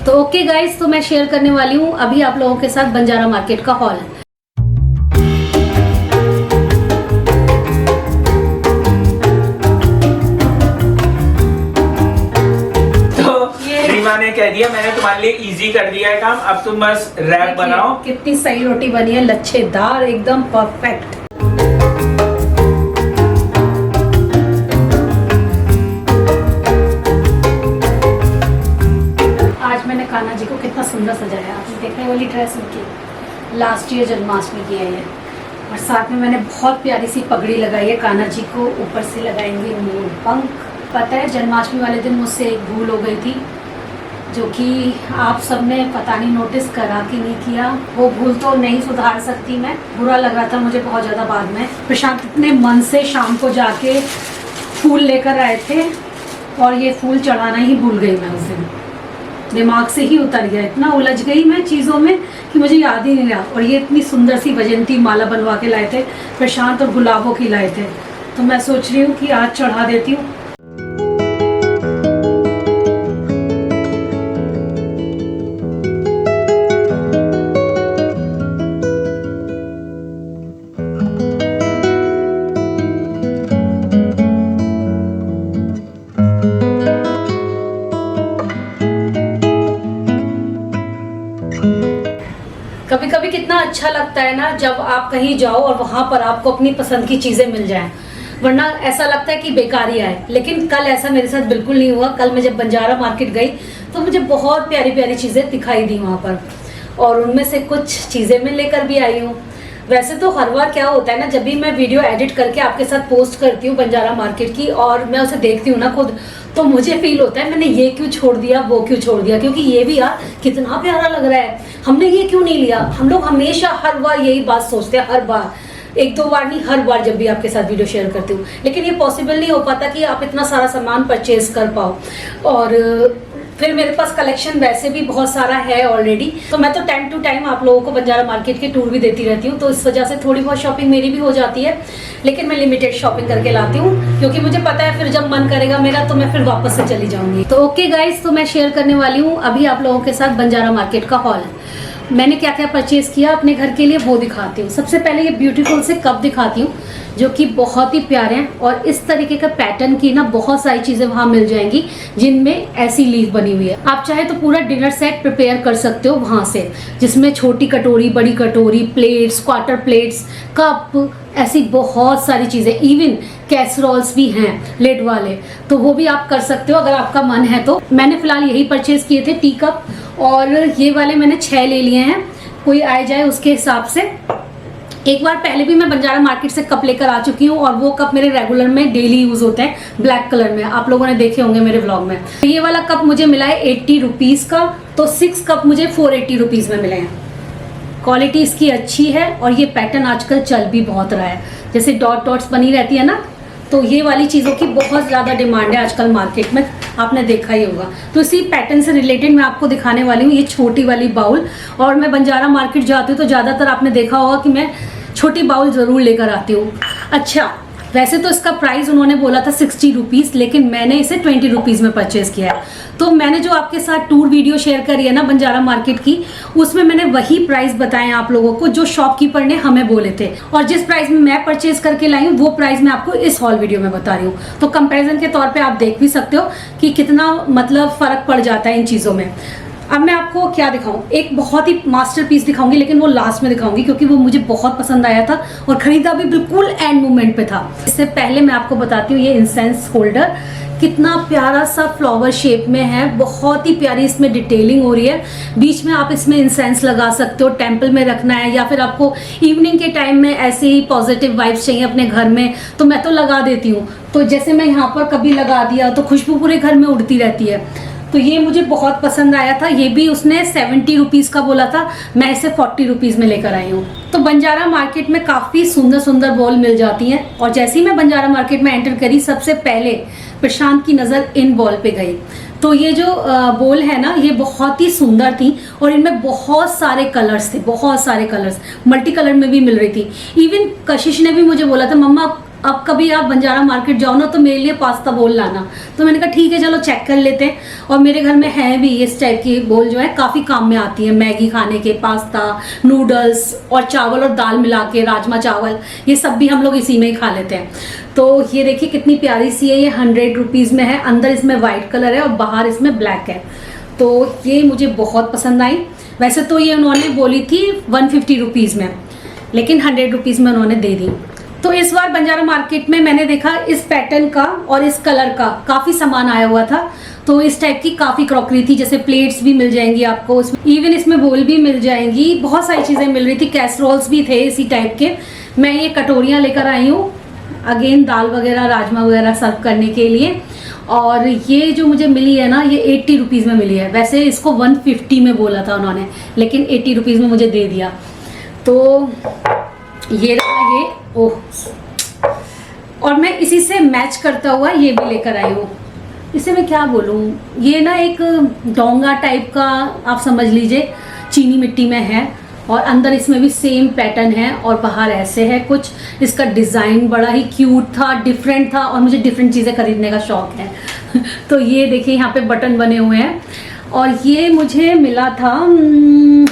तो okay guys, तो मैं शेयर करने वाली हूँ अभी आप लोगों के साथ बंजारा मार्केट का हॉल। रीमा ने कह दिया मैंने तुम्हारे लिए इजी कर दिया है काम, अब तुम बस रैप बनाओ। कितनी सही रोटी बनी है, लच्छेदार, एकदम परफेक्ट। आज मैंने कान्हा जी को कितना सुंदर सजाया। आपने देखा है वाली ड्रेस उनकी लास्ट ईयर जन्माष्टमी की है ये, और साथ में मैंने बहुत प्यारी सी पगड़ी लगाई है कान्हा जी को। ऊपर से लगाएंगे मोर पंख। पता है जन्माष्टमी वाले दिन मुझसे एक भूल हो गई थी, जो कि आप सबने पता नहीं नोटिस करा कि नहीं किया। वो भूल तो नहीं सुधार सकती मैं, बुरा लग रहा था मुझे बहुत ज़्यादा बाद में। प्रशांत इतने मन से शाम को जाके फूल लेकर आए थे और ये फूल चढ़ाना ही भूल गई मैं उस दिन। दिमाग से ही उतर गया, इतना उलझ गई मैं चीज़ों में कि मुझे याद ही नहीं रहा। और ये इतनी सुंदर सी वजंती माला बनवा के लाए थे प्रशांत, और गुलाबों की लाए थे। तो मैं सोच रही हूँ कि आज चढ़ा देती हूँ। कभी कभी कितना अच्छा लगता है ना जब आप कहीं जाओ और वहां पर आपको अपनी पसंद की चीजें मिल जाएं, वरना ऐसा लगता है कि बेकार ही आए। लेकिन कल ऐसा मेरे साथ बिल्कुल नहीं हुआ। कल मैं जब बंजारा मार्केट गई तो मुझे बहुत प्यारी प्यारी चीजें दिखाई दी वहां पर, और उनमें से कुछ चीजें मैं लेकर भी आई हूँ। वैसे तो हर बार क्या होता है ना, जब भी मैं वीडियो एडिट करके आपके साथ पोस्ट करती हूँ बंजारा मार्केट की, और मैं उसे देखती हूँ ना खुद, तो मुझे फील होता है मैंने ये क्यों छोड़ दिया, वो क्यों छोड़ दिया, क्योंकि ये भी यार कितना प्यारा लग रहा है, हमने ये क्यों नहीं लिया। हम लोग हमेशा हर बार यही बात सोचते हैं, हर बार, एक दो बार नहीं, हर बार जब भी आपके साथ वीडियो शेयर करती हूँ। लेकिन ये पॉसिबल नहीं हो पाता कि आप इतना सारा सामान परचेज कर पाओ। और फिर मेरे पास कलेक्शन वैसे भी बहुत सारा है ऑलरेडी, तो मैं तो टाइम टू टाइम आप लोगों को बंजारा मार्केट के टूर भी देती रहती हूँ, तो इस वजह से थोड़ी बहुत शॉपिंग मेरी भी हो जाती है। लेकिन मैं लिमिटेड शॉपिंग करके लाती हूँ, क्योंकि मुझे पता है फिर जब मन करेगा मेरा तो मैं फिर वापस से चली जाऊंगी। तो ओके गाइस, तो मैं शेयर करने वाली हूँ अभी आप लोगों के साथ बंजारा मार्केट का हॉल। मैंने क्या क्या परचेज किया अपने घर के लिए वो दिखाती हूँ। सबसे पहले ये ब्यूटीफुल से कप दिखाती हूँ, जो कि बहुत ही प्यारे हैं, और इस तरीके का पैटर्न की ना बहुत सारी चीजें वहां मिल जाएंगी जिनमें ऐसी लीफ बनी हुई है। आप चाहे तो पूरा डिनर सेट प्रिपेयर कर सकते हो वहां से, जिसमें छोटी कटोरी, बड़ी कटोरी, प्लेट्स, क्वार्टर प्लेट्स, कप, ऐसी बहुत सारी चीजें, इवन कैसरोल्स भी हैं लेड वाले, तो वो भी आप कर सकते हो अगर आपका मन है तो। मैंने फिलहाल यही परचेज किए थे, टी कप, और ये वाले मैंने 6 ले लिए हैं, कोई आए जाए उसके हिसाब से। एक बार पहले भी मैं बंजारा मार्केट से कप लेकर आ चुकी हूँ, और वो कप मेरे रेगुलर में डेली यूज होते हैं, ब्लैक कलर में, आप लोगों ने देखे होंगे मेरे व्लॉग में। ये वाला कप मुझे मिला है 80 रुपीज का, तो 6 कप मुझे 480 रुपीज में मिले हैं। क्वालिटी इसकी अच्छी है, और ये पैटर्न आजकल चल भी बहुत रहा है, जैसे डॉट डॉट्स बनी रहती है ना, तो ये वाली चीज़ों की बहुत ज़्यादा डिमांड है आजकल मार्केट में, आपने देखा ही होगा। तो इसी पैटर्न से रिलेटेड मैं आपको दिखाने वाली हूँ ये छोटी वाली बाउल। और मैं बंजारा मार्केट जाती हूँ तो ज़्यादातर आपने देखा होगा कि मैं छोटी बाउल ज़रूर लेकर आती हूँ। अच्छा, वैसे तो इसका प्राइस उन्होंने बोला था 60 रुपीज़, लेकिन मैंने इसे 20 रुपीज़ में परचेज किया है। तो मैंने जो आपके साथ टूर वीडियो शेयर करी है ना बंजारा मार्केट की, उसमें मैंने वही प्राइस बताए आप लोगों को जो शॉपकीपर ने हमें बोले थे, और जिस प्राइस में मैं परचेज करके लाई हूँ वो प्राइस मैं आपको इस हॉल वीडियो में बता रही हूँ। तो कंपैरिजन के तौर पे आप देख भी सकते हो कि कितना मतलब फर्क पड़ जाता है इन चीज़ों में। अब मैं आपको क्या दिखाऊं, एक बहुत ही मास्टरपीस दिखाऊंगी, लेकिन वो लास्ट में दिखाऊंगी क्योंकि वो मुझे बहुत पसंद आया था और खरीदा भी बिल्कुल एंड मोमेंट पे था। इससे पहले मैं आपको बताती हूँ ये इंसेंस होल्डर कितना प्यारा सा फ्लावर शेप में है, बहुत ही प्यारी इसमें डिटेलिंग हो रही है। बीच में आप इसमें इंसेंस लगा सकते हो, टेम्पल में रखना है, या फिर आपको इवनिंग के टाइम में ऐसे ही पॉजिटिव वाइब्स चाहिए अपने घर में, तो मैं तो लगा देती हूँ। तो जैसे मैं यहाँ पर कभी लगा दिया तो खुशबू पूरे घर में उड़ती रहती है। तो ये मुझे बहुत पसंद आया था, ये भी उसने 70 रुपीज़ का बोला था, मैं इसे 40 रुपीज़ में लेकर आई हूँ। तो बंजारा मार्केट में काफ़ी सुंदर सुंदर बॉल मिल जाती हैं, और जैसे ही मैं बंजारा मार्केट में एंटर करी सबसे पहले प्रशांत की नज़र इन बॉल पे गई। तो ये जो बॉल है ना, ये बहुत ही सुंदर थी, और इनमें बहुत सारे कलर्स थे, बहुत सारे कलर्स, मल्टी कलर में भी मिल रही थी। इवन कशिश ने भी मुझे बोला था मम्मा अब कभी आप बंजारा मार्केट जाओ ना तो मेरे लिए पास्ता बोल लाना। तो मैंने कहा ठीक है चलो चेक कर लेते हैं। और मेरे घर में है भी इस टाइप की बोल जो है काफ़ी काम में आती है, मैगी खाने के, पास्ता, नूडल्स और चावल और दाल मिला के, राजमा चावल, ये सब भी हम लोग इसी में ही खा लेते हैं। तो ये देखिए कितनी प्यारी सी है, ये 100 रुपीज़ में है। अंदर इसमें वाइट कलर है और बाहर इसमें ब्लैक है। तो ये मुझे बहुत पसंद आई। वैसे तो ये उन्होंने बोली थी 150 रुपीज़ में, लेकिन 100 रुपीज़ में उन्होंने दे दी। तो इस बार बंजारा मार्केट में मैंने देखा इस पैटर्न का और इस कलर का काफ़ी सामान आया हुआ था। तो इस टाइप की काफ़ी क्रॉकरी थी, जैसे प्लेट्स भी मिल जाएंगी आपको, इवन इसमें बोल भी मिल जाएंगी, बहुत सारी चीज़ें मिल रही थी। कैसरोल्स भी थे इसी टाइप के। मैं ये कटोरियाँ लेकर आई हूँ, अगेन दाल वगैरह, राजमा वगैरह सर्व करने के लिए। और ये जो मुझे मिली है ना, ये 80 रुपीज़ में मिली है। वैसे इसको 150 में बोला था उन्होंने, लेकिन 80 रुपीज़ में मुझे दे दिया। तो ये रहा ये, ओह, और मैं इसी से मैच करता हुआ ये भी लेकर आई हूँ। इसे मैं क्या बोलूँ, ये ना एक डोंगा टाइप का आप समझ लीजिए, चीनी मिट्टी में है और अंदर इसमें भी सेम पैटर्न है और बाहर ऐसे है कुछ। इसका डिज़ाइन बड़ा ही क्यूट था, डिफरेंट था और मुझे डिफरेंट चीज़ें खरीदने का शौक है। तो ये देखिए यहाँ पे बटन बने हुए हैं और ये मुझे मिला था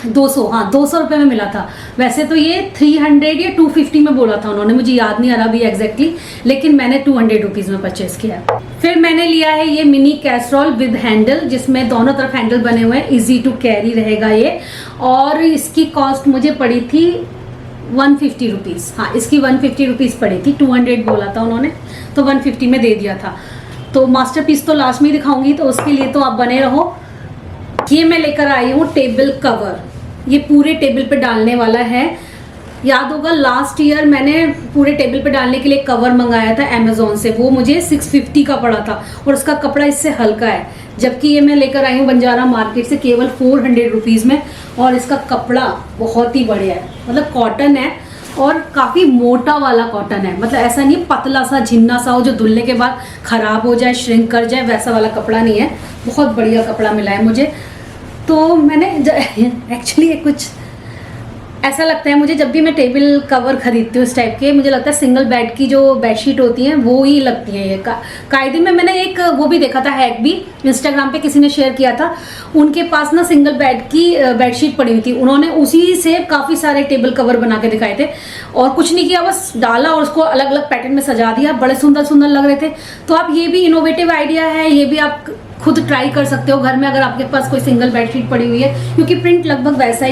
200 रुपये में मिला था। वैसे तो ये 300 या 250 में बोला था उन्होंने, मुझे याद नहीं आ रहा अभी एग्जैक्टली, लेकिन मैंने 200 रुपीज़ में परचेस किया। फिर मैंने लिया है ये मिनी कैसरोल विद हैंडल, जिसमें दोनों तरफ हैंडल बने हुए हैं, इजी टू कैरी रहेगा ये। और इसकी कॉस्ट मुझे पड़ी थी 150 रुपीज़। हाँ, इसकी 150 रुपीज़ पड़ी थी, 200 बोला था उन्होंने, तो 150 में दे दिया था। तो मास्टरपीस तो लास्ट में ही दिखाऊंगी, तो उसके लिए तो आप बने रहो। ये मैं लेकर आई हूँ टेबल कवर, ये पूरे टेबल पे डालने वाला है। याद होगा लास्ट ईयर मैंने पूरे टेबल पे डालने के लिए कवर मंगाया था अमेज़ॉन से, वो मुझे 650 का पड़ा था और उसका कपड़ा इससे हल्का है। जबकि ये मैं लेकर आई हूँ बंजारा मार्केट से केवल 400 रुपीज़ में, और इसका कपड़ा बहुत ही बढ़िया है, मतलब कॉटन है और काफ़ी मोटा वाला कॉटन है। मतलब ऐसा नहीं है पतला सा झिन्ना सा हो जो धुलने के बाद ख़राब हो जाए, श्रिंक कर जाए, वैसा वाला कपड़ा नहीं है। बहुत बढ़िया कपड़ा मिला है मुझे। तो मैंने एक्चुअली कुछ ऐसा लगता है मुझे, जब भी मैं टेबल कवर खरीदती हूँ इस टाइप के, मुझे लगता है सिंगल बेड की जो बेडशीट होती हैं वो ही लगती हैं ये। कायदे में मैंने एक वो भी देखा था, हैक भी इंस्टाग्राम पे किसी ने शेयर किया था, उनके पास ना सिंगल बेड की बेडशीट पड़ी हुई थी, उन्होंने उसी से काफ़ी सारे टेबल कवर बना के दिखाए थे और कुछ नहीं किया, बस डाला और उसको अलग अलग पैटर्न में सजा दिया, बड़े सुंदर सुंदर लग रहे थे। तो आप ये भी इनोवेटिव आइडिया है, ये भी आप खुद ट्राई कर सकते हो घर में अगर आपके पास कोई सिंगल बेडशीट पड़ी हुई है, क्योंकि प्रिंट लगभग वैसा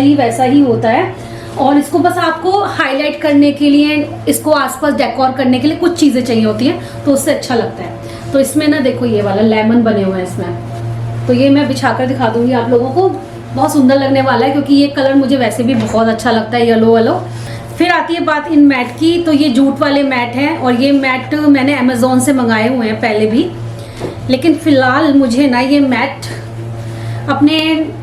ही होता है। और इसको बस आपको हाईलाइट करने के लिए, इसको आसपास डेकोर करने के लिए कुछ चीज़ें चाहिए होती हैं, तो उससे अच्छा लगता है। तो इसमें ना देखो ये वाला लेमन बने हुए हैं इसमें, तो ये मैं बिछाकर दिखा दूंगी आप लोगों को, बहुत सुंदर लगने वाला है क्योंकि ये कलर मुझे वैसे भी बहुत अच्छा लगता है, येलो वालो। फिर आती है बात इन मैट की, तो ये जूट वाले मैट हैं और ये मैट मैंने अमेज़ॉन से मंगाए हुए हैं पहले भी, लेकिन फ़िलहाल मुझे ना ये मैट अपने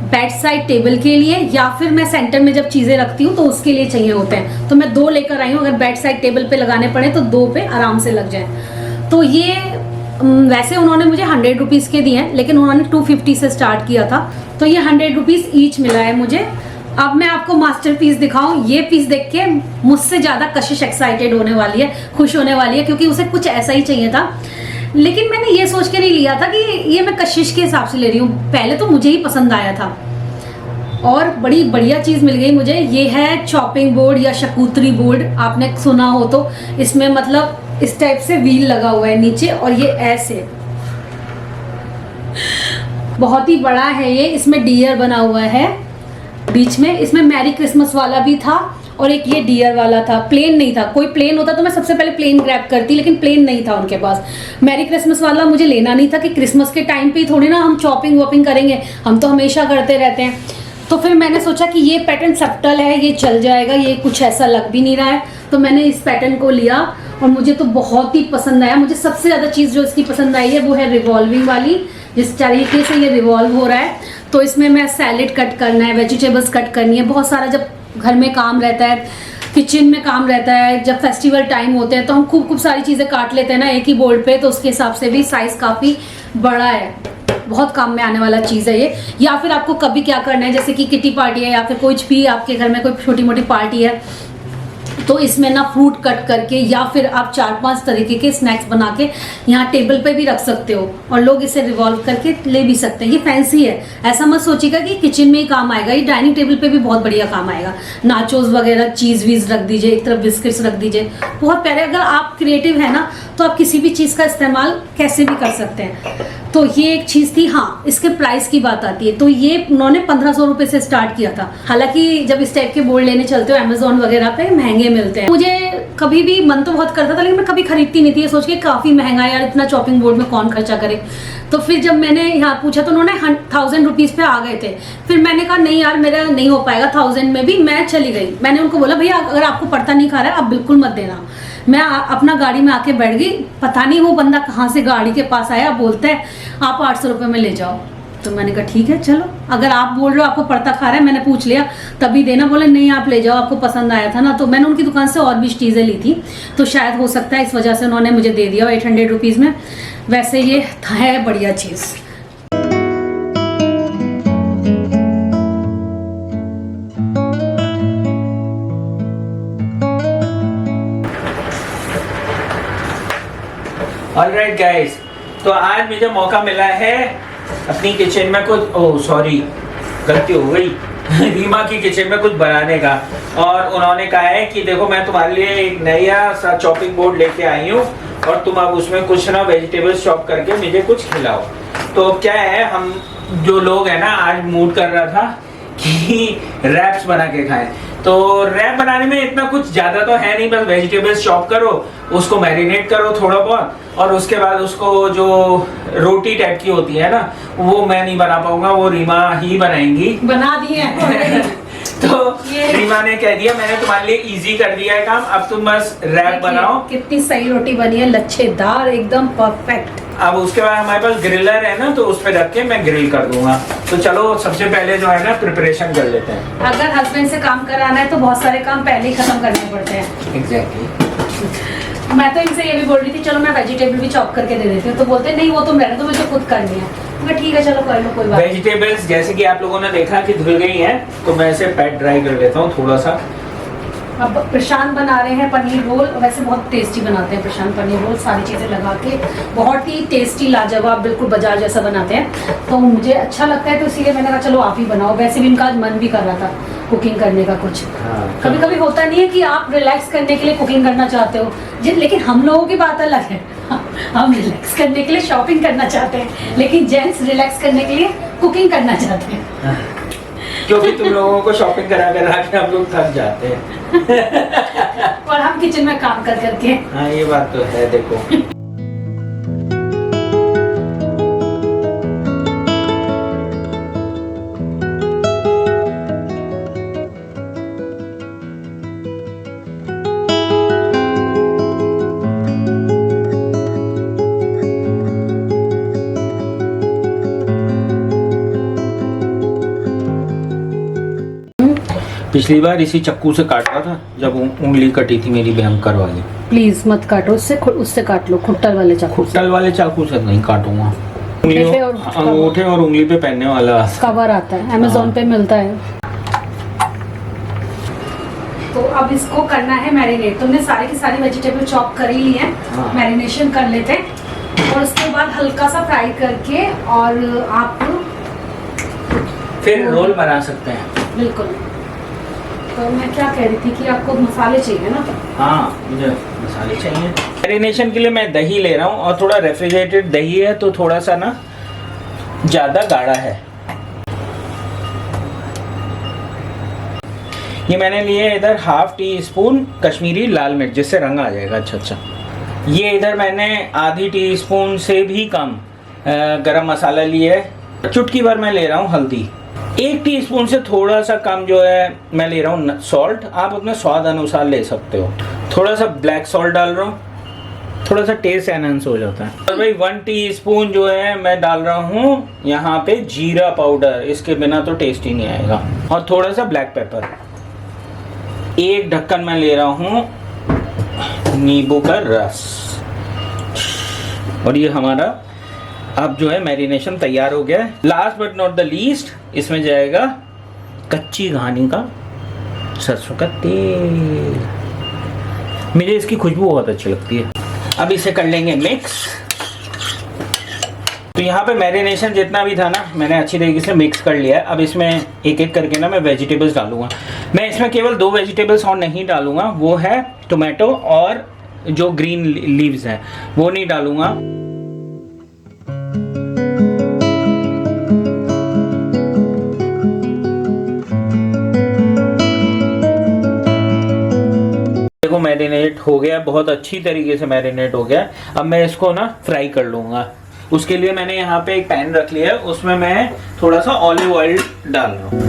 बेड साइड टेबल के लिए या फिर मैं सेंटर में जब चीज़ें रखती हूँ तो उसके लिए चाहिए होते हैं। तो मैं 2 लेकर आई हूँ, अगर बेड साइड टेबल पे लगाने पड़े तो 2 पे आराम से लग जाए। तो ये वैसे उन्होंने मुझे 100 रुपीज़ के दिए हैं, लेकिन उन्होंने 250 से स्टार्ट किया था, तो ये 100 रुपीज़ ईच मिला है मुझे। अब मैं आपको मास्टर पीस दिखाऊं, ये पीस देख के मुझसे ज़्यादा कशिश एक्साइटेड होने वाली है, खुश होने वाली है, क्योंकि उसे कुछ ऐसा ही चाहिए था। लेकिन मैंने ये सोच के नहीं लिया था कि ये मैं कशिश के हिसाब से ले रही हूँ, पहले तो मुझे ही पसंद आया था और बड़ी बढ़िया चीज़ मिल गई मुझे। ये है चॉपिंग बोर्ड या शकुतरी बोर्ड, आपने सुना हो तो। इसमें मतलब इस टाइप से व्हील लगा हुआ है नीचे और ये ऐसे बहुत ही बड़ा है ये। इसमें डियर बना हुआ है बीच में, इसमें मैरी क्रिसमस वाला भी था और एक ये डियर वाला था। प्लेन नहीं था, कोई प्लेन होता तो मैं सबसे पहले प्लेन ग्रैब करती, लेकिन प्लेन नहीं था उनके पास। मैरी क्रिसमस वाला मुझे लेना नहीं था कि क्रिसमस के टाइम पे थोड़ी ना हम चॉपिंग वॉपिंग करेंगे, हम तो हमेशा करते रहते हैं। तो फिर मैंने सोचा कि ये पैटर्न सब्टल है, ये चल जाएगा, ये कुछ ऐसा लग भी नहीं रहा है, तो मैंने इस पैटर्न को लिया और मुझे तो बहुत ही पसंद आया। मुझे सबसे ज़्यादा चीज़ जो इसकी पसंद आई है वो है रिवॉल्विंग वाली, जिस तरीके से ये रिवॉल्व हो रहा है। तो इसमें मैं सैलेड कट करना है, वेजिटेबल्स कट करनी है, बहुत सारा जब घर में काम रहता है, किचन में काम रहता है, जब फेस्टिवल टाइम होते हैं तो हम खूब सारी चीज़ें काट लेते हैं ना एक ही बोर्ड पे, तो उसके हिसाब से भी साइज़ काफ़ी बड़ा है, बहुत काम में आने वाला चीज़ है ये। या फिर आपको कभी क्या करना है, जैसे कि किटी पार्टी है या फिर कुछ भी आपके घर में कोई छोटी मोटी पार्टी है, तो इसमें ना फ्रूट कट करके या फिर आप 4-5 तरीके के स्नैक्स बना के यहाँ टेबल पे भी रख सकते हो और लोग इसे रिवॉल्व करके ले भी सकते हैं। ये फैंसी है, ऐसा मत सोचिएगा कि किचन में ही काम आएगा, ये डाइनिंग टेबल पे भी बहुत बढ़िया काम आएगा। नाचोस वगैरह चीज वीज रख दीजिए, एक तरफ बिस्किट्स रख दीजिए, बहुत प्यारे। अगर आप क्रिएटिव है ना तो आप किसी भी चीज का इस्तेमाल कैसे भी कर सकते हैं। तो ये एक चीज थी। हाँ, इसके प्राइस की बात आती है तो ये उन्होंने 1500 रुपए से स्टार्ट किया था। हालांकि जब इस टाइप के बोर्ड लेने चलते हो अमेजोन वगैरह पे महंगे मिलते हैं। मुझे कभी भी मन तो बहुत करता था लेकिन मैं कभी खरीदती नहीं थी, ये सोच के काफी महंगा है यार, इतना चॉपिंग बोर्ड में कौन खर्चा करे। तो फिर जब मैंने यहाँ पूछा तो उन्होंने 1000 रुपीज पे आ गए थे। फिर मैंने कहा नहीं यार मेरा नहीं हो पाएगा 1000 में भी। मैं चली गई, मैंने उनको बोला भैया अगर आपको पड़ता नहीं खा रहा है आप बिल्कुल मत देना। मैं अपना गाड़ी में आके बैठ गई, पता नहीं वो बंदा कहाँ से गाड़ी के पास आया, बोलता है आप 800 रुपये में ले जाओ। तो मैंने कहा ठीक है चलो, अगर आप बोल रहे हो आपको पड़ता खा रहा है, मैंने पूछ लिया तभी देना। बोले नहीं आप ले जाओ, आपको पसंद आया था ना। तो मैंने उनकी दुकान से और भी चीज़ें ली थी तो शायद हो सकता है इस वजह से उन्होंने मुझे दे दिया 800 रुपीज़ में। वैसे ये है बढ़िया चीज़। ऑलराइट गाइस, तो आज मुझे मौका मिला है अपनी किचन में कुछ, ओह सॉरी गलती हो गई, रीमा की किचन में कुछ बनाने का। और उन्होंने कहा है कि देखो मैं तुम्हारे लिए एक नया सा चॉपिंग बोर्ड लेके आई हूँ और तुम अब उसमें कुछ ना वेजिटेबल्स चॉप करके मुझे कुछ खिलाओ। तो क्या है, हम जो लोग हैं ना, आज मूड कर रहा था कि रैप्स बना के खाएं। तो रैप बनाने में इतना कुछ ज्यादा तो है नहीं, बस वेजिटेबल्स चॉप करो, उसको मैरिनेट करो थोड़ा बहुत, और उसके बाद उसको जो रोटी टाइप की होती है ना, वो मैं नहीं बना पाऊंगा, वो रीमा ही बनाएंगी। बना दिए हैं तो रीमा ने कह दिया मैंने तुम्हारे लिए इजी कर दिया है काम, अब तुम बस रैप बनाओ। कितनी सही रोटी बनी है, लच्छेदार एकदम परफेक्ट। अब उसके बाद हमारे पास ग्रिलर है ना, तो उस पर रख के मैं ग्रिल कर दूंगा। तो चलो सबसे पहले जो है ना प्रिपरेशन कर लेते हैं। अगर हस्बैंड से काम कराना है तो बहुत सारे काम पहले ही खत्म करने पड़ते हैं। एग्जैक्टली। मैं तो इनसे ये भी बोल रही थी चलो मैं वेजिटेबल भी चॉप करके दे देती हूँ, तो बोलते नहीं वो तुम रहने दो, मुझे खुद करनी है। मैं ठीक है चलो कर लो, कोई बात। वेजिटेबल्स जैसे कि आप लोगों ने देखा कि धुल गई हैं, तो मैं इसे पैट ड्राई कर लेता हूँ थोड़ा सा। अब प्रशांत बना रहे हैं पनीर रोल, वैसे बहुत टेस्टी बनाते हैं प्रशांत पनीर रोल, सारी चीज़ें लगा के बहुत ही टेस्टी लाजवाब बिल्कुल बाजार जैसा बनाते हैं। तो मुझे अच्छा लगता है तो इसीलिए मैंने कहा चलो आप ही बनाओ। वैसे भी इनका आज मन भी कर रहा था कुकिंग करने का कुछ। कभी कभी होता नहीं है कि आप रिलैक्स करने के लिए कुकिंग करना चाहते हो, लेकिन हम लोगों की बात अलग है। हम रिलैक्स करने के लिए शॉपिंग करना चाहते हैं, लेकिन जेंट्स रिलैक्स करने के लिए कुकिंग करना चाहते हैं। क्योंकि तुम लोगों को शॉपिंग करा के हम लोग थक जाते हैं और हम किचन में काम कर करके। हाँ ये बात तो है। देखो पिछली बार इसी चक्कू से काट रहा था जब उंगली कटी थी मेरी भयंकर वाली। प्लीज मत काटो, उससे काट लो, खुट्टल वाले चाकू। खुट्टल वाले चाकू से नहीं काटूंगा। अंगूठे और उंगली पे पहनने वाला कवर आता है, अमेज़न पे मिलता है। तो अब इसको करना है मैरिनेट। तुमने सारी की सारी वेजिटेबल चॉप कर ही ली है, मैरिनेशन कर लेते हैं और उसके बाद हल्का सा फ्राई करके और आप फिर रोल बना सकते हैं। बिल्कुल। तो मैं क्या कह रही थी कि आपको मसाले चाहिए ना? हाँ मुझे मसाले चाहिए। मैरिनेशन के लिए मैं दही ले रहा हूँ और थोड़ा रेफ्रिजरेटेड दही है तो थोड़ा सा ना ज़्यादा गाढ़ा है। ये मैंने लिए इधर 1/2 टीस्पून कश्मीरी लाल मिर्च, जिससे रंग आ जाएगा अच्छा अच्छा। ये इधर मैंने आधी टीस्पून से भी कम गरम मसाला लिया है। चुटकी भर मैं ले रहा हूँ हल्दी। 1 टीस्पून से थोड़ा सा कम जो है मैं ले रहा हूँ सॉल्ट, आप अपने स्वाद अनुसार ले सकते हो। थोड़ा सा ब्लैक सॉल्ट डाल रहा हूँ, थोड़ा सा टेस्ट एनहांस हो जाता है। और भाई 1 टीस्पून जो है मैं डाल रहा हूँ यहाँ पे जीरा पाउडर, इसके बिना तो टेस्ट ही नहीं आएगा। और थोड़ा सा ब्लैक पेपर। 1 ढक्कन मैं ले रहा हूँ नींबू का रस। और ये हमारा अब जो है मैरिनेशन तैयार हो गया है। Last but not the least इसमें जाएगा कच्ची घानी का सरसों का तेल। मुझे इसकी खुशबू बहुत अच्छी लगती है। अब इसे कर लेंगे मिक्स। तो यहाँ पे मैरिनेशन जितना भी था ना, मैंने अच्छी तरीके से मिक्स कर लिया है। अब इसमें एक एक करके ना मैं वेजिटेबल्स डालूंगा। मैं इसमें केवल 2 वेजिटेबल्स और नहीं डालूंगा, वो है टोमेटो और जो ग्रीन लीव्स हैं वो नहीं डालूंगा। देखो मैरिनेट हो गया, बहुत अच्छी तरीके से मैरिनेट हो गया। अब मैं इसको ना फ्राई कर लूंगा। उसके लिए मैंने यहाँ पे एक पैन रख लिया है, उसमें मैं थोड़ा सा ऑलिव ऑयल डाल रहा हूँ।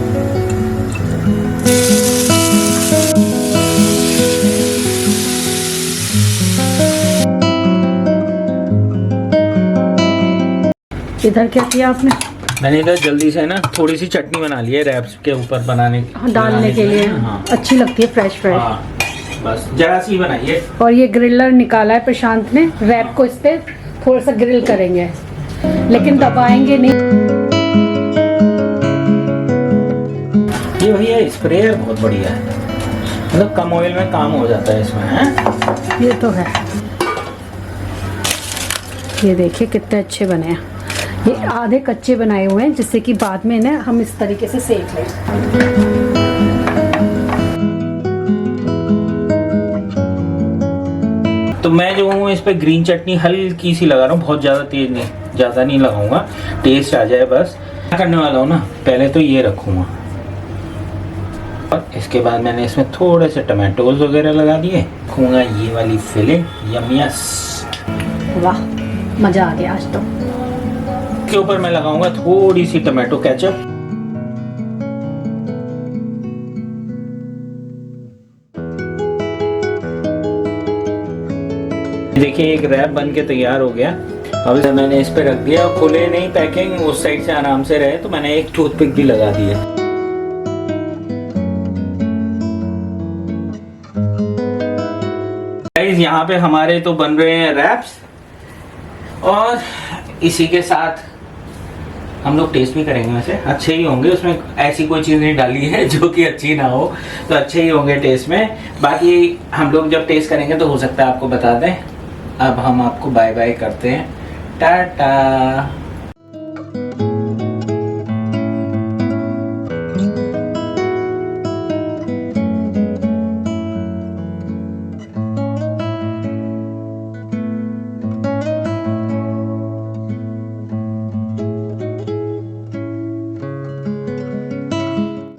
इधर क्या किया आपने? मैंने इधर जल्दी से ना थोड़ी सी चटनी बना ली है रैप्स के ऊपर डालने के लिए। हाँ। अच्छी लगती है फ्रेश फ्रेश। हाँ, बस जरा सी बनाइए। और ये ग्रिलर निकाला है प्रशांत ने, रैप को इस पे थोड़ा सा ग्रिल करेंगे, लेकिन दबाएंगे नहीं। ये भैया स्प्रेयर बहुत बढ़िया है, मतलब कम ऑयल में काम हो जाता है इसमें, है? ये तो है। ये देखिए कितने अच्छे बने हैं। ये आधे कच्चे बनाए हुए हैं, जिससे कि बाद में ना हम इस तरीके से सेक लें। तो मैं जो हूँ इस पे ग्रीन चटनी हल्की सी लगा रहा हूँ, बहुत ज़्यादा तेज नहीं, ज़्यादा नहीं लगाऊंगा, टेस्ट आ जाए बस। क्या करने वाला हूँ ना, पहले तो ये रखूँगा और इसके बाद मैंने इसमें थोड़े से टमाटोज वगैरह लगा दिए। रखूँगा ये वाली फिलिंग, यमियस। वाह, मजा आ गया आज तो। के ऊपर मैं लगाऊंगा थोड़ी सी टमाटो केचप। देखिए एक रैप बन के तैयार हो गया। अब इसे मैंने इस पे रख दिया, खुले नहीं पैकिंग, उस साइड से आराम से रहे, तो मैंने एक टूथपिक भी लगा दी है। गाइस यहाँ पे हमारे तो बन रहे हैं रैप्स, और इसी के साथ हम लोग टेस्ट भी करेंगे। वैसे अच्छे ही होंगे, उसमें ऐसी कोई चीज़ नहीं डाली है जो कि अच्छी ना हो, तो अच्छे ही होंगे टेस्ट में। बाकी हम लोग जब टेस्ट करेंगे तो हो सकता है आपको बता दें। अब हम आपको बाय बाय करते हैं, टाटा।